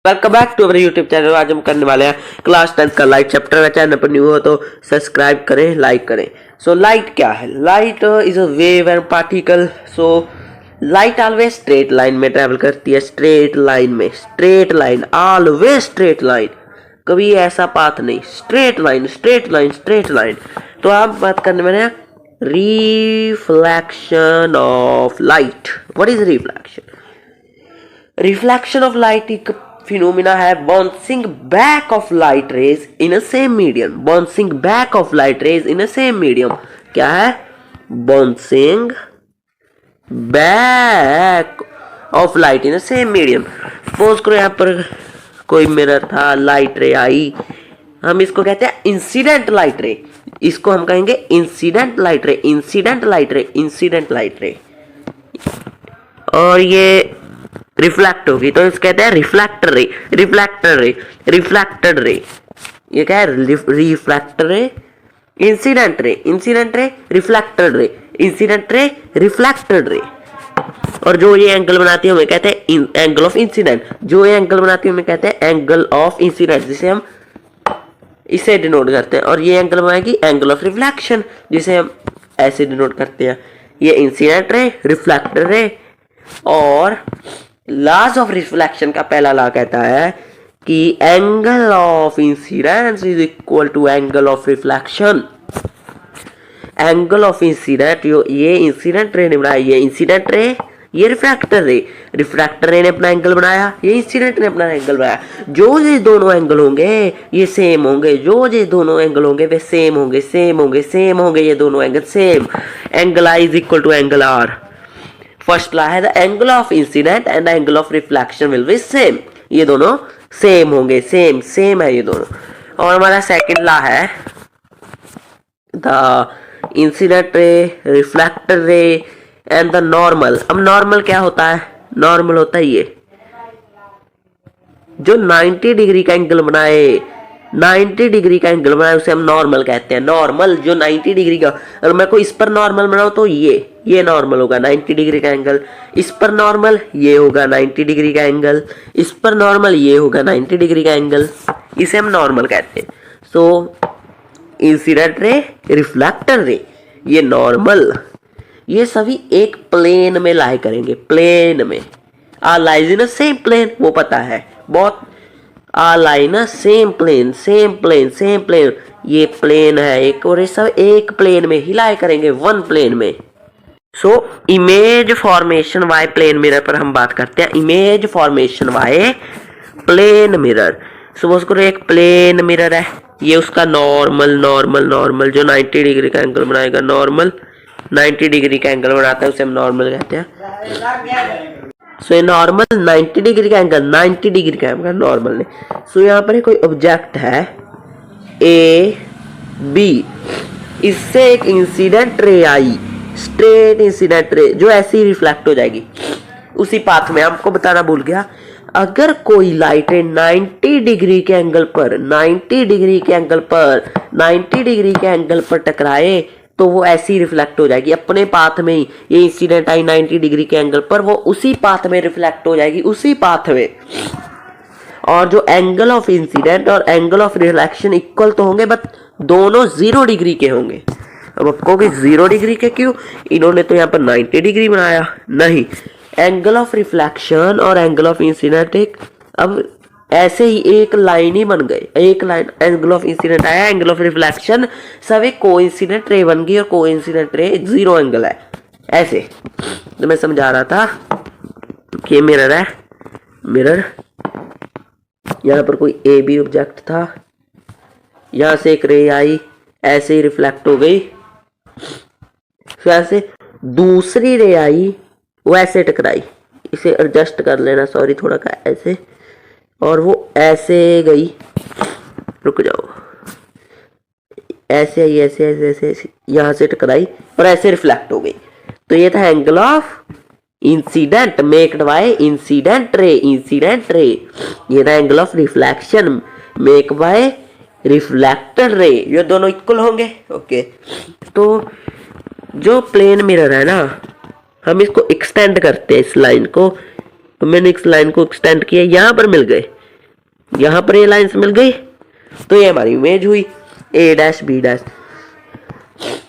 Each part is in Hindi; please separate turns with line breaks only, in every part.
Welcome back to our YouTube channel. आज हम करने वाले हैं क्लास 10 का लाइट चैप्टर। अगर चैनल पर न्यू हो तो सब्सक्राइब करें, लाइक करें। सो लाइट क्या है? Light is a wave and particle. So light always straight line में ट्रेवल करती है, स्ट्रेट लाइन में, straight line, always straight line, कभी ऐसा पाथ नहीं, straight line straight line straight line. तो आप बात करने वाले हैं reflection of light. What is reflection? Reflection of light एक फिनोमिना है bouncing back of light rays in a same medium. Bouncing back of light rays in a same medium क्या है? Bouncing back of light in a same medium. Suppose करो यहाँ पर कोई मिरर था, लाइट रे आई, हम इसको कहते हैं इंसिडेंट लाइट रे। इसको हम कहेंगे इंसिडेंट लाइट रे, इंसिडेंट लाइट रे, इंसिडेंट लाइट रे। और ये रिफ्लेक्ट होगी तो इसे कहते हैं रिफ्लेक्टर रे, रिफ्लेक्टर रे, रिफ्लेक्टेड रे। ये क्या है? रिफ्लेक्टर रे, इंसिडेंट रे, इंसिडेंट रे, रिफ्लेक्टेड रे, इंसिडेंट रे, रिफ्लेक्टेड रे। और जो ये एंगल बनाती है हमें कहते हैं एंगल ऑफ इंसिडेंट। जो ये एंगल बनाती है हमें कहते हैं एंगल ऑफ इंसिडेंट, जिसे हम इसे डिनोट करते हैं। और ये एंगल बनाएगी एंगल ऑफ रिफ्लेक्शन, जिसे हम ऐसे डिनोट करते हैं। ये इंसिडेंट रे, रिफ्लेक्टर रे। और लॉज ऑफ रिफ्लेक्शन का पहला लॉ कहता है कि angle of incidence is equal to angle of reflection. Angle of incident, ये इंसिडेंट रे ने बनाया, ये इंसिडेंट रे, ये रिफ्रैक्टर रे। रिफ्रैक्टर रे ने अपना एंगल बनाया, ये इंसिडेंट ने अपना एंगल बनाया। जो ये दोनों एंगल होंगे ये सेम होंगे, जो ये दोनों एंगल होंगे वे सेम होंगे, सेम होंगे, सेम होंगे, ये दोनों angle same. Angle i is equal to angle r. First law है the angle of incident and angle of reflection will be same. ये दोनों सेम होंगे, सेम सेम है ये दोनों। और हमारा सेकंड लॉ है द इंसिडेंट रे, रिफ्लेक्टर रे एंड द नॉर्मल। अब नॉर्मल क्या होता है? नॉर्मल होता है ये जो 90 डिग्री का एंगल बनाए, 90 डिग्री का एंगल बनाए उसे हम नॉर्मल कहते हैं। नॉर्मल जो 90 डिग्री का, अगर मैं को इस पर नॉर्मल बनाऊं तो ये नॉर्मल होगा 90 डिग्री का एंगल। इस पर नॉर्मल ये होगा 90 डिग्री का एंगल। इस पर नॉर्मल ये होगा 90 डिग्री का एंगल। इसे हम नॉर्मल कहते हैं। सो इंसिडेंट रे, रिफ्लेक्टर रे, ये नॉर्मल, ये सभी एक प्लेन में लाई करेंगे, प्लेन में। A lies in same plane, वो पता है बहुत। A line same plane, same plane, same plane. ये प्लेन है एक, और ये सब एक प्लेन में ही लाई करेंगे, वन प्लेन में। So image formation by plane mirror पर हम बात करते हैं। Image formation by plane mirror. Suppose करो एक प्लेन मिरर है, ये उसका नॉर्मल, नॉर्मल, नॉर्मल जो 90 डिग्री का एंगल बनाएगा, नॉर्मल 90 डिग्री का एंगल बनाता है उसे हम नॉर्मल कहते हैं। सो ये नॉर्मल 90 डिग्री का एंगल, 90 डिग्री का एंगल नॉर्मल ने। सो यहाँ पर कोई ऑब्जेक्ट है ए बी, इससे एक इंसिडेंट रे आई, स्ट्रेट इंसिडेंट रे, जो ऐसे ही रिफ्लेक्ट हो जाएगी उसी पाथ में। आपको बताना भूल गया, अगर कोई लाइट 90 डिग्री के एंगल पर, 90 डिग्री के एंगल पर, 90 डिग्री के एंगल पर टकराए तो वो ऐसी रिफ्लेक्ट हो जाएगी अपने पाथ में ही। ये इंसिडेंट आई 90 डिग्री के एंगल पर, वो उसी पाथ में रिफ्लेक्ट हो जाएगी, उसी पाथ में। और जो एंगल ऑफ इंसिडेंट और एंगल ऑफ रिफ्लेक्शन इक्वल तो होंगे, बट दोनों 0 डिग्री के होंगे। अब आपको कि 0 डिग्री के क्यों? इन्होंने तो यहाँ पर 90 डिग्री बनाया। नहीं, एंगल ऑफ रिफ्लेक्शन और एंगल ऑफ इंसिडेंट एक, अब ऐसे ही एक लाइन ही बन गए, एक लाइन। एंगल ऑफ इंसिडेंट आया, एंगल ऑफ रिफ्लेक्शन, सब एक कोइंसिडेंट रे बन गई, और कोइंसिडेंट रे 0 एंगल है। ऐसे तो मैं समझा रहा था कि मिरर है, मिरर, यहाँ पर कोई ए बी ऑब्जेक्ट था, यहाँ से एक रे आई, ऐसे ही रिफ्लेक्ट हो गई, फिर ऐसे दूसरी रे आई, वो ऐसे टकराई। इसे एडजस्ट कर लेना, सॉरी थोड़ा का ऐसे, और वो ऐसे गई, रुक जाओ, ऐसे आई, ऐसे ऐसे ऐसे, ऐसे यहाँ से टकराई और ऐसे रिफ्लेक्ट हो गई। तो ये था angle of incident made by incident ray, incident ray. ये था angle of reflection make by reflected ray. ये दोनों इक्वल होंगे। ओके, तो जो प्लेन मिरर है ना, हम इसको एक्सटेंड करते हैं, इस लाइन को। तो मैंने इस लाइन को एक्सटेंड किया, यहाँ पर मिल गए, यहाँ पर ये लाइंस मिल गई, तो ये हमारी इमेज हुई ए डैश बी डैश।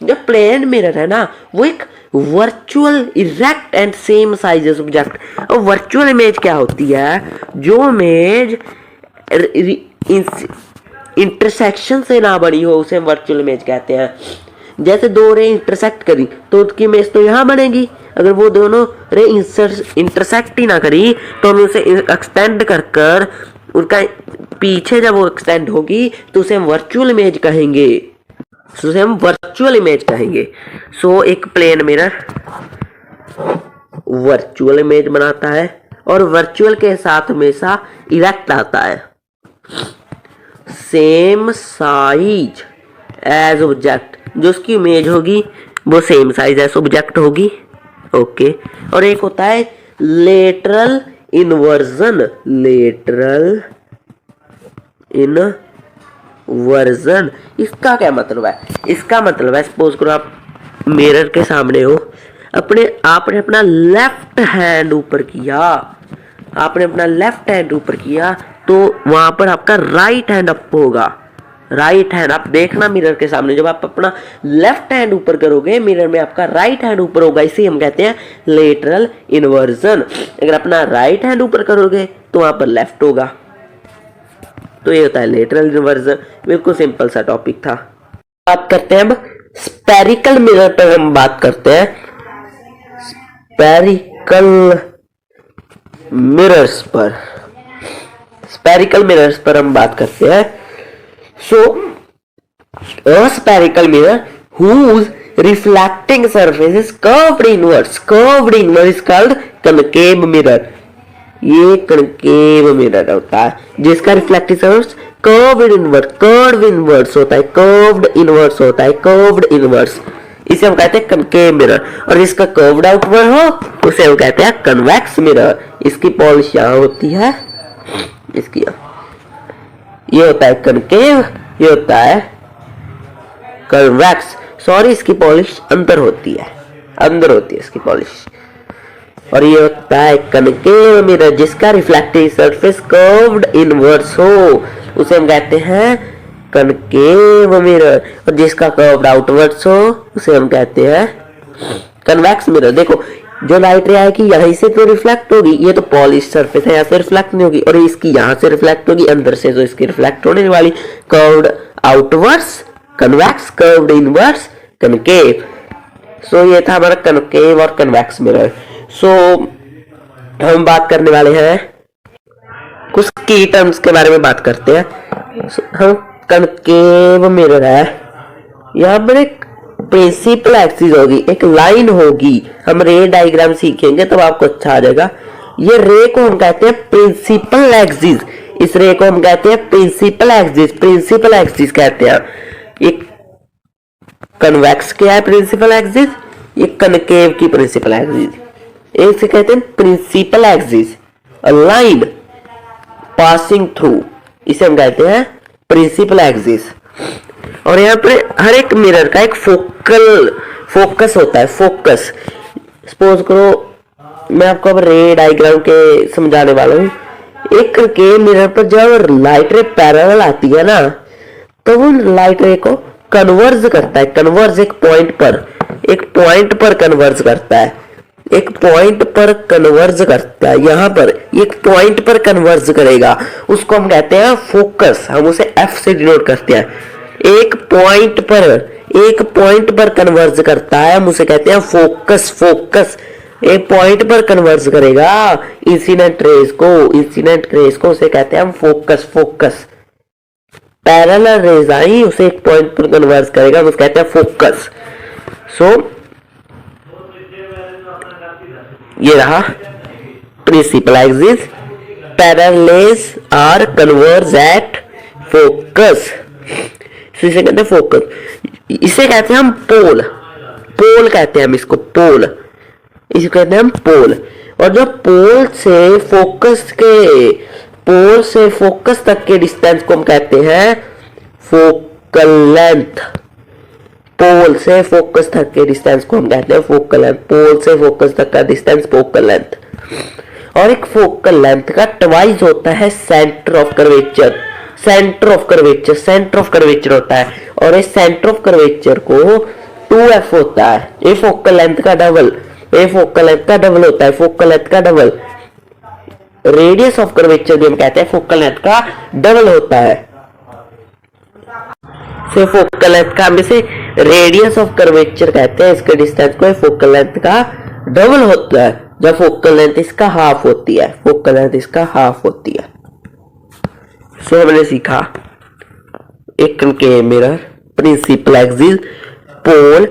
जो प्लेन मिरर है ना, वो एक virtual erect and same sizes object. और वर्चुअल इमेज क्या होती है? जो इमेज इंटरसेक्शन से ना बनी हो उसे वर्चुअल इमेज कहते हैं। जैसे दो रे इंटरसेक्ट करी तो उसकी इमेज तो यहाँ बनेगी, अगर वो दोनों रे इंटरसेक्ट ही ना करी तो हम उसे एक्सटेंड कर कर उसका पीछे जब वो एक्सटेंड होगी तो उसे हम वर्चुअल इमेज कहेंगे। उसे हम वर्चुअल इमेज कहेंगे। सो एक प्लेन मिरर वर्चुअल इमेज बनाता है और वर्चुअल के साथ हमेशा इरेक्ट आता है। सेम साइज एज ऑब्जेक्ट, जो उसकी इमेज होगी वो सेम साइज एज ऑब्जेक्ट होगी। ओके। और एक होता है लेटरल इन्वर्जन। लेटरल इन्वर्जन, इसका क्या मतलब है? इसका मतलब है, सपोज करो आप मिरर के सामने हो, आपने अपना लेफ्ट हैंड ऊपर किया, आपने अपना लेफ्ट हैंड ऊपर किया तो वहां पर आपका राइट हैंड अप होगा। राइट हैंड आप देखना मिरर के सामने, जब आप अपना लेफ्ट हैंड ऊपर करोगे मिरर में आपका राइट हैंड ऊपर होगा, इसे हम कहते हैं लेटरल इन्वर्जन। अगर अपना राइट हैंड ऊपर करोगे तो वहां पर लेफ्ट होगा। तो ये होता है लेटरल इन्वर्जन। बिल्कुल सिंपल सा टॉपिक था। बात करते हैं अब स्पेरिकल मिरर पर, हम बात करते हैं स्पेरिकल मिरर्स पर। स्पेरिकल मिरर्स पर हम बात करते हैं। सो a spherical mirror whose reflecting surface is curved inwards is called concave mirror। ये concave mirror होता है जिसका रिफ्लेक्टिव सरफेस curved inwards होता है, curved inwards होता है, curved inwards। इसे हम कहते हैं concave mirror। और जिसका curved outward हो उसे हम कहते हैं convex mirror। इसकी पॉलिश यहाँ होती है, इसकी ये होता है concave, ये होता है कन्वेक्स। सॉरी, इसकी पॉलिश अंदर होती है, अंदर होती है इसकी पॉलिश। और ये होता है कनकेव मिरर जिसका रिफ्लेक्टिव सरफेस कर्व्ड इनवर्ड्स हो, उसे हम कहते हैं कनकेव मिरर। और जिसका कर्व्ड आउटवर्ड्स हो उसे हम कहते हैं कन्वेक्स मिरर। देखो जो लाइट रे आएगी यहीं से तो रिफ्लेक्ट होगी, ये तो पॉलिश सरफेस है, यहाँ से रिफ्लेक्ट नहीं होगी, और इसकी यहाँ से रिफ्लेक्ट होगी अंदर से, तो इसकी रिफ्लेक्ट होने वाली। Curved outwards convex, curved inwards concave. So ये था हमारा कनकेव और कन्वेक्स मिरर। सो हम बात करने वाले हैं कुछ की टर्म्स के बारे में बात करते हैं। हम कनकेव मिरर है, यहाँ पर एक प्रिंसिपल एक्सिस होगी, एक लाइन होगी। हम रे डायग्राम सीखेंगे तब आपको अच्छा आ जाएगा। ये रे को हम कहते हैं प्रिंसिपल एक्सिस, इस रे को हम कहते हैं प्रिंसिपल एक्सिस, प्रिंसिपल एक्सिस कहते हैं। एक कन्वेक्स क्या है प्रिंसिपल एक्सिस, ये कनकेव की प्रिंसिपल एक्सिस। एक से कहते हैं principal axis, a line passing through, इसे हम कहते हैं प्रिंसिपल एक्सिस। और यहाँ पे हर एक मिरर का एक फोकस होता है, फोकस। सपोज करो मैं आपको अब रे डायग्राम के समझाने वाला हूँ। एक के मिरर पर जब लाइट रे पैरेलल आती है ना, तो वो लाइट रे को कन्वर्ज करता है। कन्वर्ज एक पॉइंट पर कन्वर्ज करता है, एक पॉइंट पर कन्वर्ज करता है। यहाँ पर एक पॉइंट पर कन्वर्ज करेगा, उसको हम कहते हैं फोकस। हम उसे एफ से डिनोट करते हैं। एक पॉइंट पर कन्वर्ज करता है, हम उसे कहते हैं फोकस। फोकस एक पॉइंट पर कन्वर्ज करेगा इंसिडेंट रेज को उसे कहते हैं हम फोकस। फोकस पैरेलल रेज आई, उसे एक पॉइंट पर कन्वर्ज करेगा, हम उसे कहते हैं फोकस। सो ये रहा principal axis, parallel rays are converge at focus, इसे कहते हैं फोकस। इसे कहते हैं हम पोल कहते हैं हम इसको, इसे कहते हैं हम पोल। और जब पोल से फोकस तक के डिस्टेंस को हम कहते हैं फोकल लेंथ। पोल से फोकस तक के डिस्टेंस को हम कहते हैं फोकल लेंथ। पोल से फोकस तक का डिस्टेंस फोकल लेंथ। और एक फोकल लेंथ का ट्वाइस होता है centre of curvature. Centre of curvature होता है, और इस सेंटर ऑफ कर्वेचर को 2f होता है। ये फोकल लेंथ का डबल, ये फोकल लेंथ का डबल होता है, फोकल लेंथ का डबल। रेडियस ऑफ कर्वेचर भी हम कहते हैं फोकल लेंथ का डबल होता है। से फोकल लेंथ का हम इसे रेडियस ऑफ कर्वेचर कहते हैं, इसके डिस्टेंस को फोकल लेंथ का डबल होता है जब फोकल लेंथ इसका हाफ होती है, फोकल लेंथ इसका हाफ होती है। सो हमने सीखा एक कनकेव मिरर, प्रिंसिपल एक्सिस, पोल,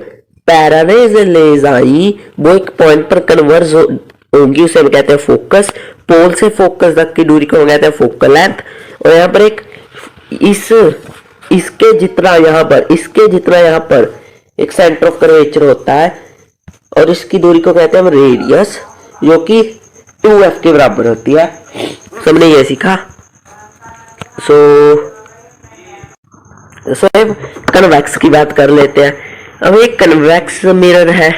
पैरेलल आई वो एक पॉइंट पर कन्वर्ज होंगी, उसे हम कहते हैं फोकस। पोल से फोकस तक की दूरी को हम कहते हैं फोकल लेंथ। और यहाँ पर एक इसके जितना यहाँ पर एक सेंटर ऑफ कर्वेचर होता है, और इसकी दूरी को कहते हैं हम रेडियस, जो कि 2f के बराबर होती है। हमने ये सीखा। सो अब कन्वेक्स की बात कर लेते हैं। अब एक कन्वेक्स मिरर है,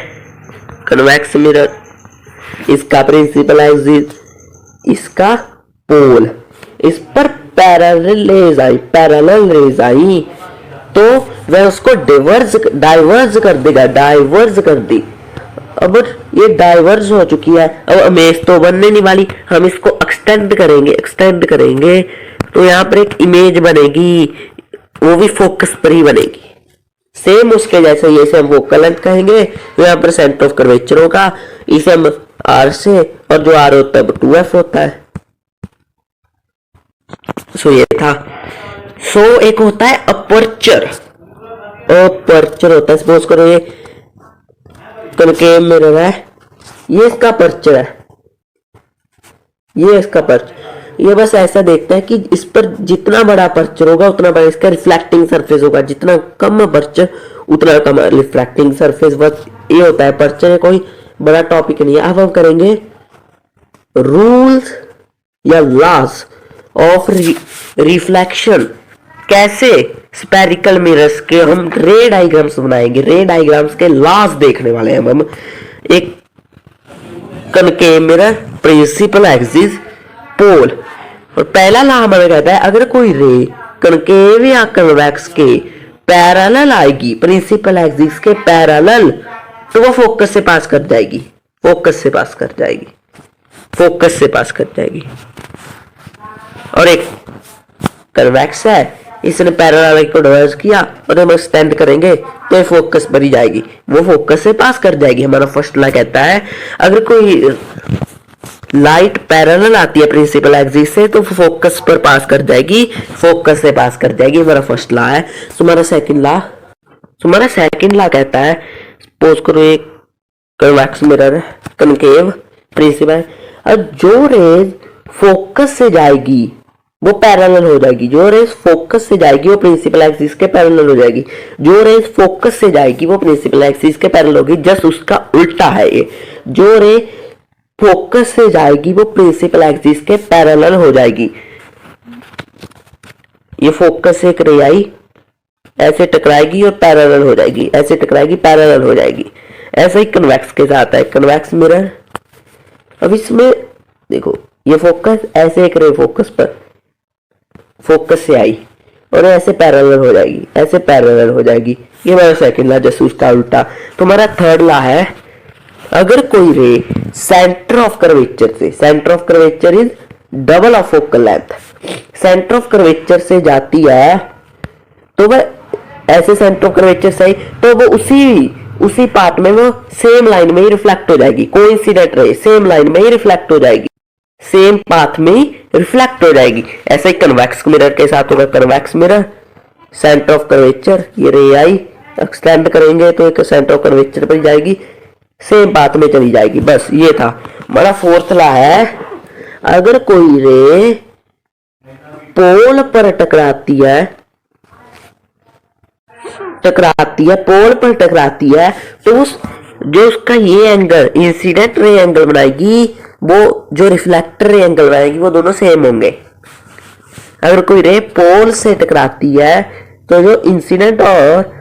कन्वेक्स मिरर, इसका प्रिंसिपल एक्सिस, इसका पोल, इस पर पैरेलल रेज आई तो वह उसको डाइवर्ज कर दी। अब ये डाइवर्ज हो चुकी है, अब इमेज तो बनने नहीं वाली, हम इसको एक्सटेंड करेंगे तो यहाँ पर एक इमेज बनेगी, वो भी फोकस पर ही बनेगी, सेम उसके जैसे। ये से हम फोकल लेंथ कहेंगे, तो यहाँ पर सेंटर ऑफ कर्वेचर होगा, इसे हम r से, और जो r होता है 2f होता है। सो ये था। सो एक होता है अपर्चर होता है। सपोज करो ये कनकेव मिरर है, ये इसका अपर्चर है, ये इसका अपर्चर। ये बस ऐसा देखता है कि इस पर जितना बड़ा अपर्चर होगा उतना बड़ा इसका रिफ्लेक्टिंग सरफेस होगा, जितना कम अपर्चर उतना कम रिफ्लेक्टिंग सरफेस। बस ये होता है अपर्चर, है कोई बड़ा टॉपिक नहीं है। अब हम करेंगे रूल्स या लॉज ऑफ रिफ्लेक्शन। कैसे स्पेरिकल मिरर्स के हम रे डायग्राम्स बनाएंगे, रे डायग्राम्स के लॉज देखने वाले हैं हम। एक कनकेव मिरर, प्रिंसिपल एक्सिस, पोल, और पहला लॉ हमें कहता है अगर कोई रे कनकेव या कन्वेक्स के पैरेलल आएगी, प्रिंसिपल एक्सिस के पैरेलल, तो वो फोकस से पास कर जाएगी। और एक कन्वेक्स है, इसने पैरेलल को डाइवर्ज किया और हम एक्सटेंड करेंगे तो ये फोकस पर ही जाएगी, वो फोकस से पास कर जाएगी। हमारा फर्स्ट लॉ कहता है अगर कोई लाइट पैरेलल आती है प्रिंसिपल एक्सिस से तो फोकस पर पास कर जाएगी, हमारा फर्स्ट लॉ है। तुम्हारा सेकंड लॉ कहता है सपोज करो एक कन्वेक्स मिरर है, कनकेव, प्रिंसिपल, और जो रेज फोकस से जाएगी वो पैरेलल हो जाएगी, जो रेज फोकस से जाएगी वो प्रिंसिपल एक्सिस के पैरेलल हो जाएगी, जो रेज फोकस से जाएगी वो प्रिंसिपल एक्सिस के पैरेलल होगी। जस्ट उसका उल्टा है ये, जो रे फोकस से जाएगी वो प्रिंसिपल एक्सिस के पैरेलल हो जाएगी। ये फोकस से एक रे आई, ऐसे टकराएगी और पैरेलल हो जाएगी, ऐसे टकराएगी पैरेलल हो जाएगी। ऐसा ही कन्वेक्स के साथ है, कन्वेक्स मिरर। अब इसमें देखो ये फोकस, ऐसे एक रे फोकस पर, फोकस से आई और ऐसे पैरेलल हो जाएगी, ये हमारा सेकंड लॉ, जैसे उसका उल्टा। तो हमारा थर्ड लॉ है अगर कोई रे centre of curvature is double of focal length, centre of curvature से जाती है तो वह ऐसे सेंटर ऑफ कर्वेचर से, तो वो उसी पार्ट में वो सेम लाइन में ही रिफ्लेक्ट हो जाएगी। कोइंसिडेंट रे सेम लाइन में ही रिफ्लेक्ट हो जाएगी, सेम पाथ में ही रिफ्लेक्ट हो जाएगी। ऐसे ही कन्वेक्स मिरर के साथ होगा, convex mirror, centre of curvature, ये रे आई, एक्सटेंड करेंगे तो एक सेंटर ऑफ कर्वेचर पर जाएगी, सेम पाथ में चली जाएगी। बस ये था हमारा फोर्थ लॉ है अगर कोई रे पोल पर टकराती है, पोल पर टकराती है तो जो उसका ये एंगल इंसिडेंट रे एंगल बनाएगी, वो जो रिफ्लेक्टर रे एंगल बनाएगी, वो दोनों सेम होंगे। अगर कोई रे पोल से टकराती है तो जो इंसिडेंट और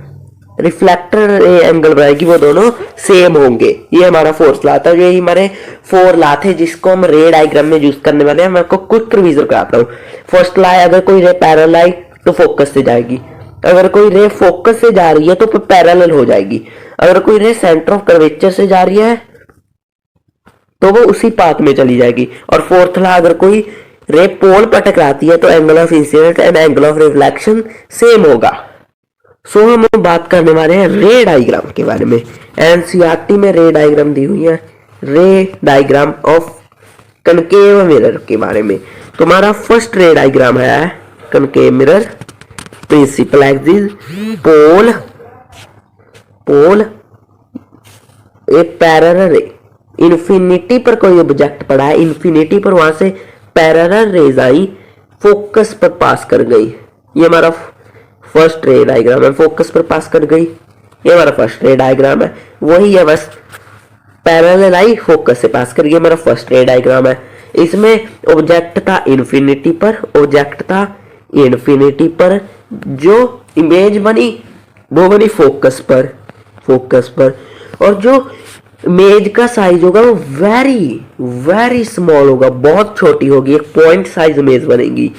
रिफ्लेक्टर रे एंगल बनाएगी वो दोनों सेम होंगे। ये हमारा फोर्थ लॉ था, यही हमारे 4 लॉ थे जिसको हम रे डायग्राम में यूज करने वाले हैं। मैं आपको क्विक रिवीजन कराता हूँ। फर्स्ट लॉ है, अगर कोई रे पैरेलल आई तो फोकस से जाएगी, अगर कोई रे फोकस से जा रही है तो पैरेलल हो जाएगी, अगर कोई रे सेंटर ऑफ कर्वेचर से जा रही है तो वो उसी पाथ में चली जाएगी। और फोर्थ लॉ, अगर कोई रे पोल पर टकराती है तो angle of incident and angle of reflection same होगा। सो हम बात करने वाले हैं रे डायग्राम के बारे में। एनसीईआरटी में रे डायग्राम दी हुई है, रे डायग्राम ऑफ कनकेव मिरर के बारे में। तुम्हारा फर्स्ट रे डायग्राम है कनकेव मिरर, प्रिंसिपल एक्सिस, पोल ए पैरेलल रे, इन्फिनिटी पर कोई ऑब्जेक्ट पड़ा है, इन्फिनिटी पर वहां से पैरेलल रेज आई, फोकस पर पास कर गई। ये हमारा फर्स्ट रे डायग्राम है, फोकस पर पास कर गई, ये हमारा फर्स्ट रे डायग्राम है। वही है बस, पैरेलल आई फोकस से पास कर गई, हमारा फर्स्ट रे डायग्राम है। इसमें ऑब्जेक्ट था इन्फिनिटी पर, ऑब्जेक्ट था इन्फिनिटी पर, जो इमेज बनी वो बनी फोकस पर। और जो इमेज का साइज होगा वो वेरी स्मॉल होगा, बहुत छोटी होगी, एक पॉइंट साइज इमेज बनेगी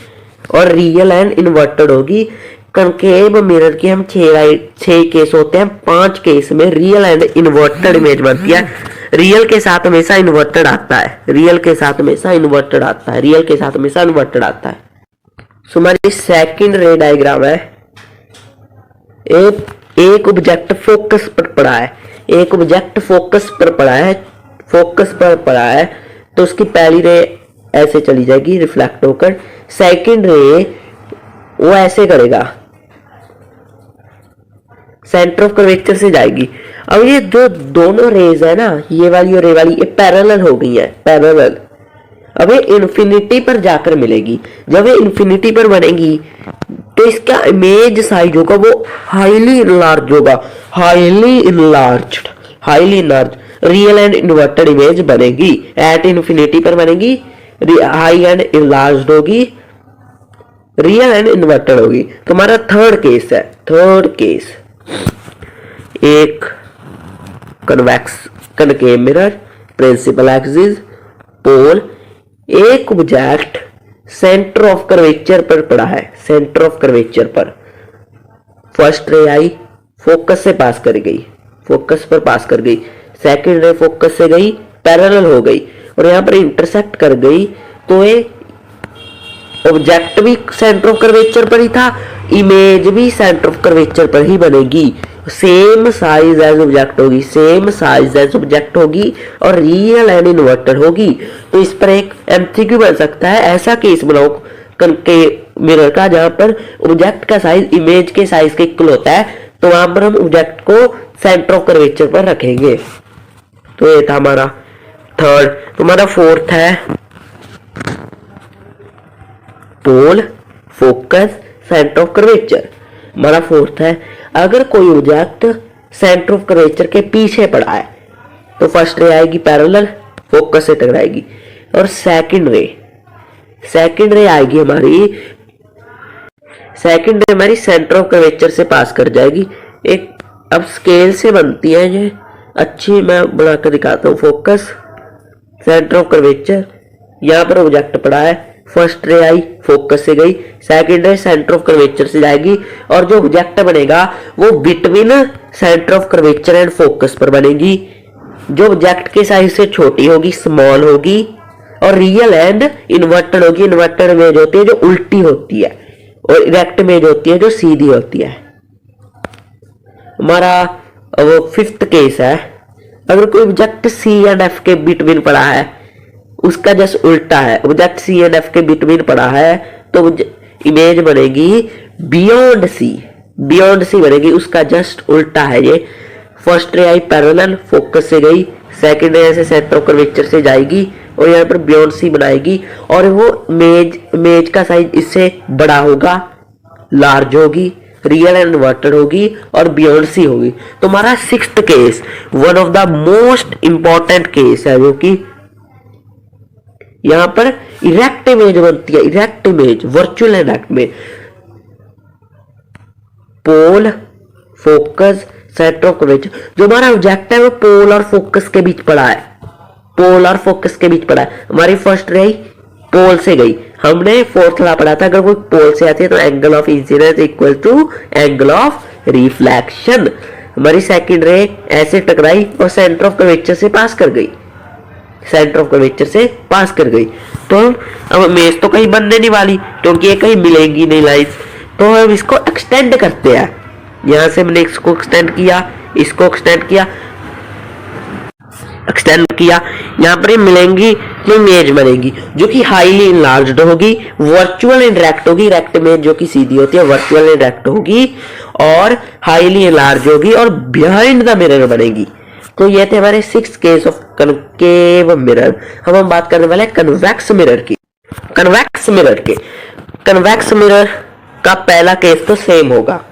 और रियल एंड इन्वर्टेड होगी। कनकेव मिरर के हम 6 केस होते हैं, 5 केस में रियल एंड इन्वर्टेड इमेज बनती है। रियल के साथ हमेशा इन्वर्टेड आता है। सो हमारी सेकंड रे डायग्राम है, एक ऑब्जेक्ट फोकस पर पड़ा है, तो उसकी पहली रे ऐसे चली जाएगी रिफ्लेक्ट होकर, सेकंड रे वो ऐसे करेगा, सेंटर ऑफ कर्वेचर से जाएगी। अब ये जो दोनों रेज है ना, ये वाली और ये वाली, ये पैरेलल हो गई है, पैरेलल। अब ये इन्फिनिटी पर जाकर मिलेगी, जब ये इन्फिनिटी पर बनेगी तो इसका इमेज साइज होगा वो हाईली इनलार्ज होगा, highly enlarge, real and inverted image बनेगी। एट इन्फिनिटी पर बनेगी, हाई एंड इनलार्ज होगी, रियल एंड इन्वर्टेड होगी। तुम्हारा थर्ड केस है, एक convex concave mirror, principal axis, pole, एक ऑब्जेक्ट सेंटर ऑफ कर्वेचर पर पड़ा है, फर्स्ट रे आई फोकस से पास कर गई, सेकंड रे फोकस से गई, पैरेलल हो गई और यहां पर इंटरसेक्ट कर गई, तो ये ऑब्जेक्ट भी सेंटर ऑफ कर्वेचर पर ही था, इमेज भी सेंटर ऑफ कर्वेचर पर ही बनेगी, सेम साइज एज ऑब्जेक्ट होगी और रियल एंड इन्वर्टेड होगी। तो इस पर एक एमसीक्यू बन सकता है, ऐसा केस बनाओ के मिरर का जहां पर ऑब्जेक्ट का साइज इमेज के साइज के इक्वल होता है, तो वहां पर हम ऑब्जेक्ट को सेंटर ऑफ कर्वेचर पर रखेंगे। तो ये था हमारा थर्ड। तुम्हारा फोर्थ है पोल, फोकस, सेंटर ऑफ कर्वेचर। हमारा फोर्थ है, अगर कोई ऑब्जेक्ट सेंटर ऑफ कर्वेचर के पीछे पड़ा है तो फर्स्ट रे आएगी पैरेलल, फोकस से टकराएगी, और सेकंड रे आएगी हमारी सेंटर ऑफ कर्वेचर से पास कर जाएगी। एक अब स्केल से बनती है ये अच्छी, मैं बनाकर दिखाता हूँ। फोकस, सेंटर ऑफ कर्वेचर, यहाँ पर ऑब्जेक्ट पड़ा है, फर्स्ट रे आई फोकस से गई, सेकंड रे सेंटर ऑफ कर्वेचर से जाएगी और जो ऑब्जेक्ट बनेगा वो between centre of curvature and focus पर बनेगी, जो ऑब्जेक्ट के साइज से छोटी होगी, स्मॉल होगी और रियल एंड इन्वर्टेड होगी। इन्वर्टेड इमेज होती है जो उल्टी होती है और इरेक्ट इमेज होती है जो सीधी होती है। हमारा वो फिफ्थ केस है, अगर कोई ऑब्जेक्ट सी एंड एफ के बिटवीन पड़ा है, उसका जस्ट उल्टा है, ऑब्जेक्ट सी एंड एफ के बिटवीन पड़ा है तो इमेज बनेगी बियॉन्ड सी बनेगी, उसका जस्ट उल्टा है ये। फर्स्ट रे आई पैरेलल, फोकस से गई, सेकंड रे से सेंटर ऑफ कर्वेचर से जाएगी और यहाँ पर बियॉन्ड सी बनाएगी और वो इमेज का साइज इससे बड़ा होगा, लार्ज होगी, रियल एंड इन्वर्टेड होगी और बियॉन्ड सी होगी। तो हमारा sixth case one of the most important case है, जो कि यहां पर इरेक्ट इमेज बनती है, वर्चुअल इरेक्ट में। पोल, फोकस, सेंटर ऑफ कर्वेचर। जो हमारा ऑब्जेक्ट है वो पोल और फोकस के बीच पड़ा है, पोल और फोकस के बीच पड़ा है। हमारी फर्स्ट रे पोल से गई, हमने फोर्थ ला पढ़ा था, अगर कोई पोल से आती है तो angle of incidence equal to angle of reflection. हमारी सेकंड रे ऐसे टकराई और सेंटर ऑफ कर्वेचर से पास कर गई, सेंटर ऑफ कर्वेचर से पास कर गई। तो अब इमेज तो कहीं बनने नहीं वाली क्योंकि ये कहीं मिलेंगी नहीं लाइंस, तो हम इसको एक्सटेंड करते हैं। यहां से हमने इसको एक्सटेंड किया, इसको एक्सटेंड किया, एक्सटेंड किया, यहाँ पर मिलेंगी तो इमेज बनेगी जो कि हाईली इनलार्ज्ड होगी, वर्चुअल इंटरेक्ट होगी, रेक्ट इमेज जो कि सीधी होती है वर्चुअल इंटरेक्ट होगी और हाईली इनलार्ज होगी और बिहाइंड द मिरर बनेगी। तो ये थे हमारे 6 केस ऑफ कनकेव मिरर। हम बात करने वाले हैं कन्वेक्स मिरर की। कन्वेक्स मिरर के, कन्वेक्स मिरर का पहला केस तो सेम होगा,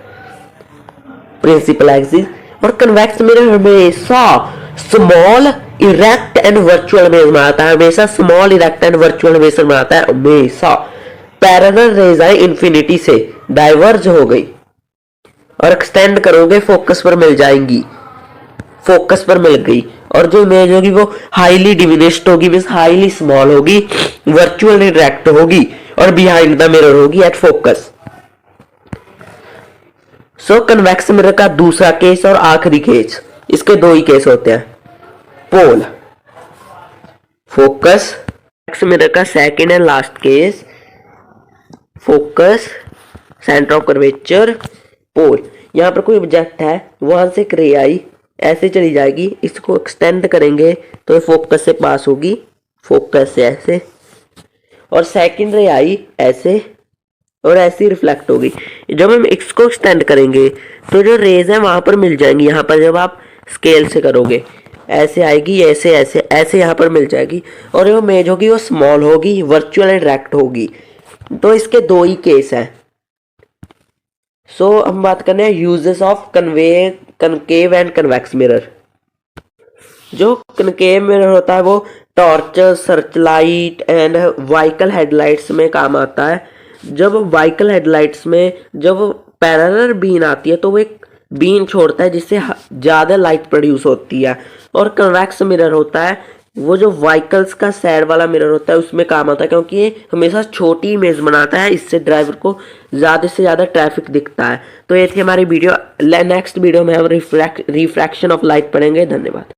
प्रिंसिपल एक्सिस, और कन्वेक्स मिरर हमेशा small erect and virtual image बनाता है, हमेशा small erect and virtual image बनाता है हमेशा। पैरेलल रेज आई इंफिनिटी से डाइवर्ज हो गई और एक्सटेंड करोगे फोकस पर मिल जाएंगी, फोकस पर मिल गई, और जो इमेज होगी वो हाईली डिमिनिश्ड होगी, मींस हाईली स्मॉल होगी, वर्चुअल इरेक्ट होगी और बिहाइंड द मिरर होगी at focus. So convex mirror का दूसरा केस और आखिरी केस, इसके दो ही केस होते हैं, पोल, फोकस। कन्वेक्स मिरर का second and last case, focus, centre of curvature, pole. यहां पर कोई ऑब्जेक्ट है, वहां से एक रे आई ऐसे चली जाएगी, इसको एक्सटेंड करेंगे तो फोकस से पास होगी, फोकस से ऐसे, और सेकंड रे आई ऐसे और ऐसे रिफ्लेक्ट होगी। जब हम इसको एक्सटेंड करेंगे तो जो रेज है वहां पर मिल जाएंगी, यहाँ पर जब आप स्केल से करोगे ऐसे आएगी, ऐसे ऐसे ऐसे यहाँ पर मिल जाएगी, और जो इमेज होगी वो स्मॉल होगी, वर्चुअल इंटरेक्ट होगी। तो इसके दो ही केस है। सो हम बात करने हैं uses of concave and convex mirror. जो कनकेव मिरर होता है वो torch, Searchlight and vehicle headlights में काम आता है। जब व्हीकल हेडलाइट्स में जब पैरेलल बीम आती है तो वो एक बीम छोड़ता है जिससे ज़्यादा लाइट प्रोड्यूस होती है, और कन्वेक्स मिरर होता है वो जो व्हीकल्स का साइड वाला मिरर होता है उसमें काम आता है, क्योंकि ये हमेशा छोटी इमेज बनाता है, इससे ड्राइवर को ज़्यादा से ज़्यादा ट्रैफिक दिखता है। तो ये थी हमारी वीडियो। नेक्स्ट वीडियो में हम रिफ्रैक्शन ऑफ लाइट पढ़ेंगे। धन्यवाद।